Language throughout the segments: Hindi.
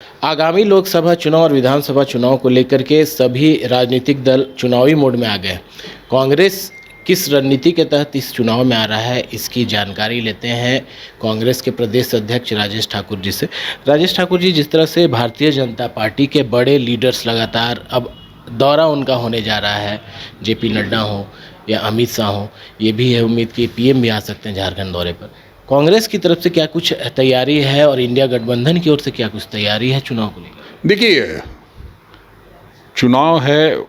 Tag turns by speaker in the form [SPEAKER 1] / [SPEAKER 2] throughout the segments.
[SPEAKER 1] आगामी लोकसभा चुनाव और विधानसभा चुनाव को लेकर के सभी राजनीतिक दल चुनावी मोड में आ गए। कांग्रेस किस रणनीति के तहत इस चुनाव में आ रहा है, इसकी जानकारी लेते हैं कांग्रेस के प्रदेश अध्यक्ष राजेश ठाकुर जी से। राजेश ठाकुर जी, जिस तरह से भारतीय जनता पार्टी के बड़े लीडर्स लगातार अब दौरा उनका होने जा रहा है, जेपी नड्डा हो या अमित शाह हो, ये भी है उम्मीद कि पीएम भी आ सकते हैं झारखंड दौरे पर। कांग्रेस की तरफ से क्या कुछ तैयारी है और इंडिया गठबंधन की ओर से क्या कुछ तैयारी है चुनाव को लेकर?
[SPEAKER 2] देखिए, चुनाव है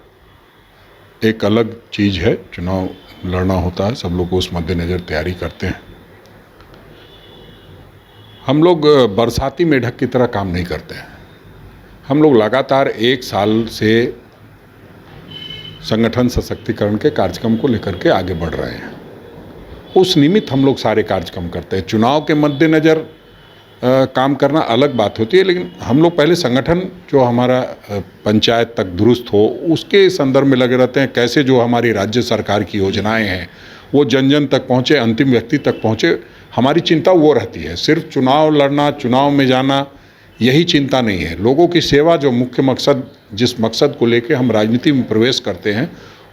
[SPEAKER 2] एक अलग चीज़ है। चुनाव लड़ना होता है, सब लोग उस मद्देनज़र तैयारी करते हैं। हम लोग बरसाती मेढक की तरह काम नहीं करते हैं। हम लोग लगातार एक साल से संगठन सशक्तिकरण के कार्यक्रम को लेकर के आगे बढ़ रहे हैं। उस निमित्त हम लोग सारे कार्यक्रम करते हैं। चुनाव के मद्देनज़र काम करना अलग बात होती है, लेकिन हम लोग पहले संगठन जो हमारा पंचायत तक दुरुस्त हो उसके संदर्भ में लगे रहते हैं। कैसे जो हमारी राज्य सरकार की योजनाएं हैं वो जन जन तक पहुँचे, अंतिम व्यक्ति तक पहुँचे, हमारी चिंता वो रहती है। सिर्फ चुनाव लड़ना, चुनाव में जाना, यही चिंता नहीं है। लोगों की सेवा जो मुख्य मकसद, जिस मकसद को लेकर हम राजनीति में प्रवेश करते हैं,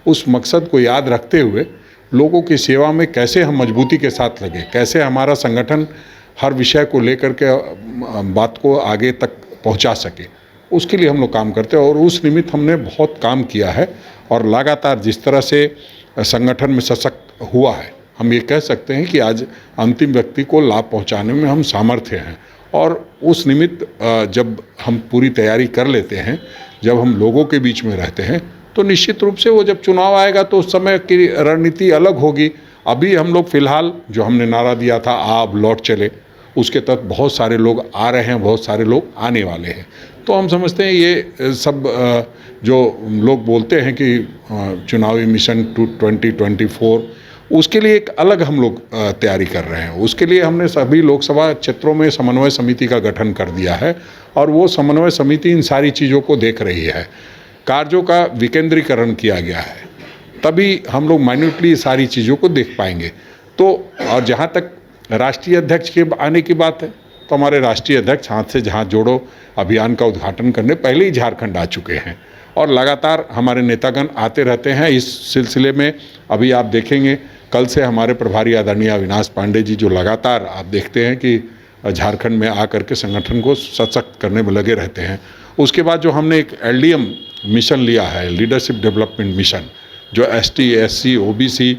[SPEAKER 2] उस मकसद को याद रखते हुए लोगों की सेवा में कैसे हम मजबूती के साथ लगे, कैसे हमारा संगठन हर विषय को लेकर के बात को आगे तक पहुंचा सके, उसके लिए हम लोग काम करते हैं। और उस निमित्त हमने बहुत काम किया है और लगातार जिस तरह से संगठन में सशक्त हुआ है, हम ये कह सकते हैं कि आज अंतिम व्यक्ति को लाभ पहुंचाने में हम सामर्थ्य हैं। और उस निमित्त जब हम पूरी तैयारी कर लेते हैं, जब हम लोगों के बीच में रहते हैं, तो निश्चित रूप से वो जब चुनाव आएगा तो उस समय की रणनीति अलग होगी। अभी हम लोग फिलहाल जो हमने नारा दिया था, आप लौट चले, उसके तहत बहुत सारे लोग आ रहे हैं, बहुत सारे लोग आने वाले हैं। तो हम समझते हैं ये सब जो लोग बोलते हैं कि चुनावी मिशन 2024, उसके लिए एक अलग हम लोग तैयारी कर रहे हैं। उसके लिए हमने सभी लोकसभा क्षेत्रों में समन्वय समिति का गठन कर दिया है और वो समन्वय समिति इन सारी चीज़ों को देख रही है। कार्यों का विकेंद्रीकरण किया गया है, तभी हम लोग माइन्यूटली सारी चीज़ों को देख पाएंगे। तो और जहाँ तक राष्ट्रीय अध्यक्ष के आने की बात है, तो हमारे राष्ट्रीय अध्यक्ष हाथ से जहाँ जोड़ो अभियान का उद्घाटन करने पहले ही झारखंड आ चुके हैं और लगातार हमारे नेतागण आते रहते हैं। इस सिलसिले में अभी आप देखेंगे, कल से हमारे प्रभारी आदरणीय अविनाश पांडे जी जो लगातार आप देखते हैं कि झारखंड में आकर के संगठन को सशक्त करने में लगे रहते हैं। उसके बाद जो हमने एक LDM मिशन लिया है, लीडरशिप डेवलपमेंट मिशन, जो ST SC OBC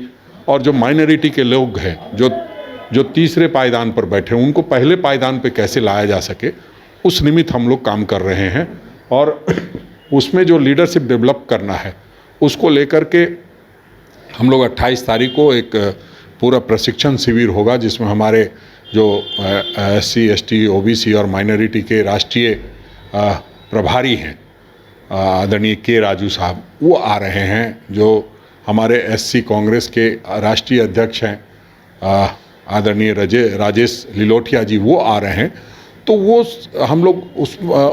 [SPEAKER 2] और जो माइनॉरिटी के लोग हैं, जो तीसरे पायदान पर बैठे हैं, उनको पहले पायदान पे कैसे लाया जा सके, उस निमित्त हम लोग काम कर रहे हैं। और उसमें जो लीडरशिप डेवलप करना है उसको लेकर के हम लोग 28 तारीख को एक पूरा प्रशिक्षण शिविर होगा, जिसमें हमारे जो SC ST OBC और माइनॉरिटी के राष्ट्रीय प्रभारी हैं आदरणीय के राजू साहब, वो आ रहे हैं। जो हमारे SC कांग्रेस के राष्ट्रीय अध्यक्ष हैं आदरणीय राजेश लिलोटिया जी, वो आ रहे हैं। तो वो हम लोग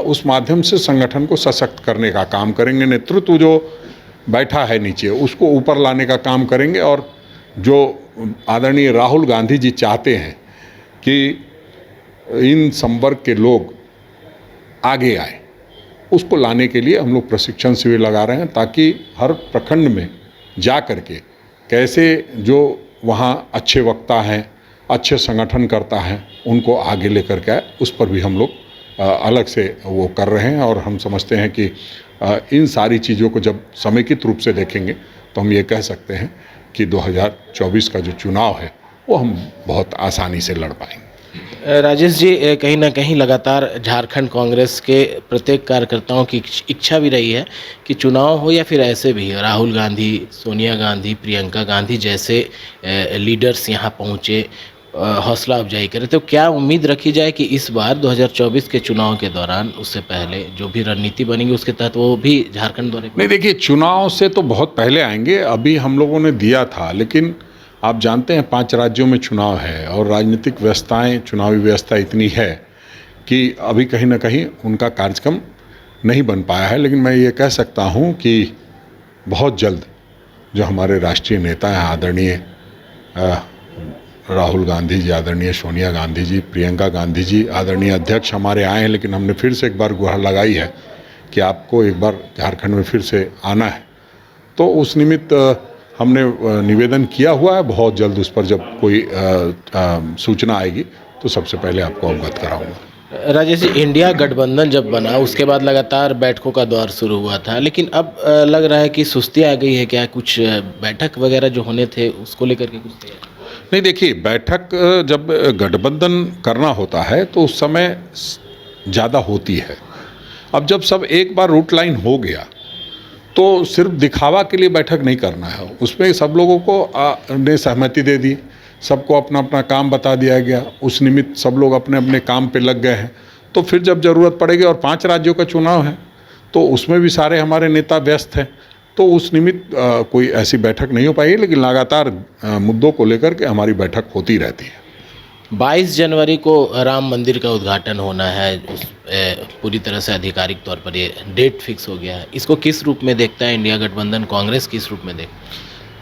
[SPEAKER 2] उस माध्यम से संगठन को सशक्त करने का काम करेंगे। नेतृत्व जो बैठा है नीचे, उसको ऊपर लाने का काम करेंगे। और जो आदरणीय राहुल गांधी जी चाहते हैं कि इन संवर्ग के लोग आगे आए, उसको लाने के लिए हम लोग प्रशिक्षण शिविर लगा रहे हैं, ताकि हर प्रखंड में जा कर के कैसे जो वहाँ अच्छे वक्ता हैं, अच्छे संगठन करता है, उनको आगे लेकर के आए, उस पर भी हम लोग अलग से वो कर रहे हैं। और हम समझते हैं कि इन सारी चीज़ों को जब समेकित रूप से देखेंगे तो हम ये कह सकते हैं कि 2024 का जो चुनाव है वो हम बहुत आसानी से लड़ पाएंगे।
[SPEAKER 1] राजेश जी, कहीं ना कहीं लगातार झारखंड कांग्रेस के प्रत्येक कार्यकर्ताओं की इच्छा भी रही है कि चुनाव हो या फिर ऐसे भी राहुल गांधी, सोनिया गांधी, प्रियंका गांधी जैसे लीडर्स यहाँ पहुँचे, हौसला अफजाई करें। तो क्या उम्मीद रखी जाए कि इस बार 2024 के चुनाव के दौरान, उससे पहले जो भी रणनीति बनेगी उसके तहत वो भी झारखंड दौरे?
[SPEAKER 2] नहीं, देखिए, चुनाव से तो बहुत पहले आएंगे। अभी हम लोगों ने दिया था, लेकिन आप जानते हैं 5 राज्यों में चुनाव है और राजनीतिक व्यवस्थाएं, चुनावी व्यवस्था इतनी है कि अभी कहीं ना कहीं उनका कार्यक्रम नहीं बन पाया है। लेकिन मैं ये कह सकता हूँ कि बहुत जल्द जो हमारे राष्ट्रीय नेता हैं आदरणीय राहुल गांधी जी, आदरणीय सोनिया गांधी जी, प्रियंका गांधी जी, आदरणीय अध्यक्ष हमारे आए हैं, लेकिन हमने फिर से एक बार गुहार लगाई है कि आपको एक बार झारखंड में फिर से आना है। तो उस निमित्त हमने निवेदन किया हुआ है। बहुत जल्द उस पर जब कोई सूचना आएगी तो सबसे पहले आपको अवगत कराऊंगा।
[SPEAKER 1] राजेश जी, इंडिया गठबंधन जब बना उसके बाद लगातार बैठकों का दौर शुरू हुआ था, लेकिन अब लग रहा है कि सुस्ती आ गई है क्या? कुछ बैठक वगैरह जो होने थे उसको लेकर के कुछ तैयारी?
[SPEAKER 2] नहीं, देखिए, बैठक जब गठबंधन करना होता है तो उस समय ज़्यादा होती है। अब जब सब एक बार रूट लाइन हो गया तो सिर्फ दिखावा के लिए बैठक नहीं करना है। उसमें सब लोगों को ने सहमति दे दी, सबको अपना अपना काम बता दिया गया। उस निमित्त सब लोग अपने अपने काम पे लग गए हैं। तो फिर जब ज़रूरत पड़ेगी, और 5 राज्यों का चुनाव है तो उसमें भी सारे हमारे नेता व्यस्त हैं, तो उस निमित्त कोई ऐसी बैठक नहीं हो पाएगी, लेकिन लगातार मुद्दों को लेकर के हमारी बैठक होती रहती है।
[SPEAKER 1] 22 जनवरी को राम मंदिर का उद्घाटन होना है, पूरी तरह से आधिकारिक तौर पर ये डेट फिक्स हो गया है। इसको किस रूप में देखता है इंडिया गठबंधन, कांग्रेस किस रूप में देखता है?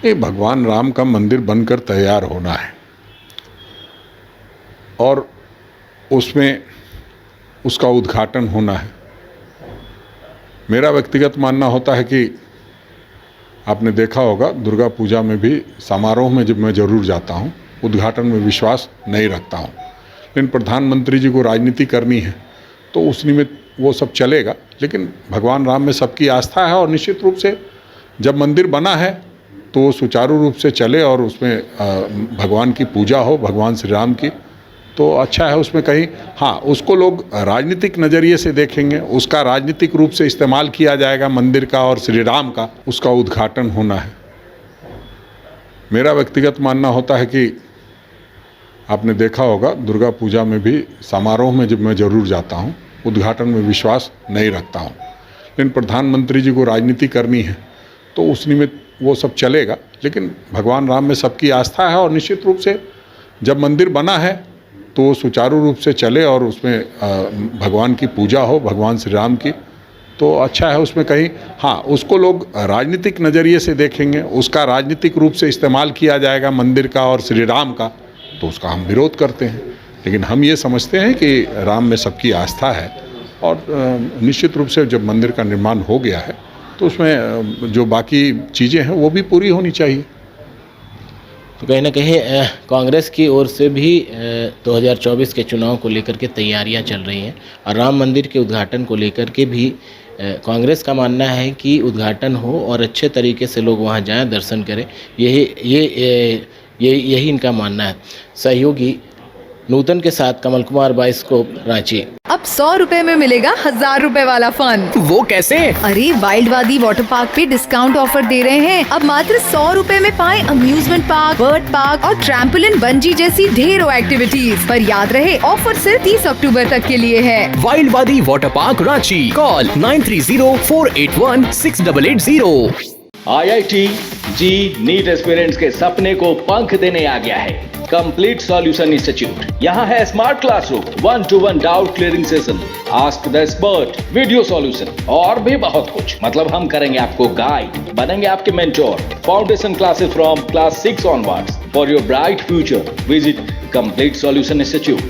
[SPEAKER 2] ये भगवान राम का मंदिर बनकर तैयार होना है और उसमें उसका उद्घाटन होना है। मेरा व्यक्तिगत मानना होता है कि आपने देखा होगा, दुर्गा पूजा में भी समारोह में जब मैं ज़रूर जाता हूँ, उद्घाटन में विश्वास नहीं रखता हूँ, लेकिन प्रधानमंत्री जी को राजनीति करनी है तो उस निमित्त वो सब चलेगा। लेकिन भगवान राम में सबकी आस्था है और निश्चित रूप से जब मंदिर बना है तो वो सुचारू रूप से चले और उसमें भगवान की पूजा हो, भगवान श्री राम की, तो अच्छा है। उसमें कहीं हाँ, उसको लोग राजनीतिक नज़रिए से देखेंगे, उसका राजनीतिक रूप से इस्तेमाल किया जाएगा मंदिर का और श्री राम का, उसका उद्घाटन होना है। मेरा व्यक्तिगत मानना होता है कि आपने देखा होगा, दुर्गा पूजा में भी समारोह में जब मैं ज़रूर जाता हूँ, उद्घाटन में विश्वास नहीं रखता हूँ, लेकिन प्रधानमंत्री जी को राजनीति करनी है तो उस निमित्त वो सब चलेगा। लेकिन भगवान राम में सबकी आस्था है और निश्चित रूप से जब मंदिर बना है तो वो सुचारू रूप से चले और उसमें भगवान की पूजा हो, भगवान श्री राम की, तो अच्छा है। उसमें कहीं हाँ, उसको लोग राजनीतिक नज़रिए से देखेंगे, उसका राजनीतिक रूप से इस्तेमाल किया जाएगा मंदिर का और श्री राम का, तो उसका हम विरोध करते हैं। लेकिन हम ये समझते हैं कि राम में सबकी आस्था है और निश्चित रूप से जब मंदिर का निर्माण हो गया है तो उसमें जो बाकी चीज़ें हैं वो भी पूरी होनी चाहिए।
[SPEAKER 1] तो कहीं ना कहीं कांग्रेस की ओर से भी 2024 के चुनाव को लेकर के तैयारियां चल रही हैं और राम मंदिर के उद्घाटन को लेकर के भी कांग्रेस का मानना है कि उद्घाटन हो और अच्छे तरीके से लोग वहां जाएं, दर्शन करें। यही इनका मानना है। सहयोगी नूतन के साथ कमल कुमार, बाइस्कोप, रांची।
[SPEAKER 3] अब 100 रुपए में मिलेगा 1000 रुपए वाला फन।
[SPEAKER 4] वो कैसे?
[SPEAKER 3] अरे वाइल्ड वादी वाटर पार्क पे डिस्काउंट ऑफर दे रहे हैं। अब मात्र 100 रुपए में पाएं अम्यूजमेंट पार्क, बर्ड पार्क और ट्रैम्पोलिन, बंजी जैसी ढेरों एक्टिविटीज। पर याद रहे, ऑफर सिर्फ 30 अक्टूबर तक के लिए है।
[SPEAKER 4] वाइल्ड वादी water park, Ranchi. Call 9304816880।
[SPEAKER 5] IIT जी नीट एस्पिरेंट्स के सपने को पंख देने आ गया है कंप्लीट सॉल्यूशन इंस्टीट्यूट। यहाँ है smart classroom, 1-to-1 doubt clearing session, ask the expert, video solution और भी बहुत कुछ। मतलब हम करेंगे आपको गाइड, बनेंगे आपके mentor. Foundation classes from class 6 onwards for your bright future. Visit complete solution institute.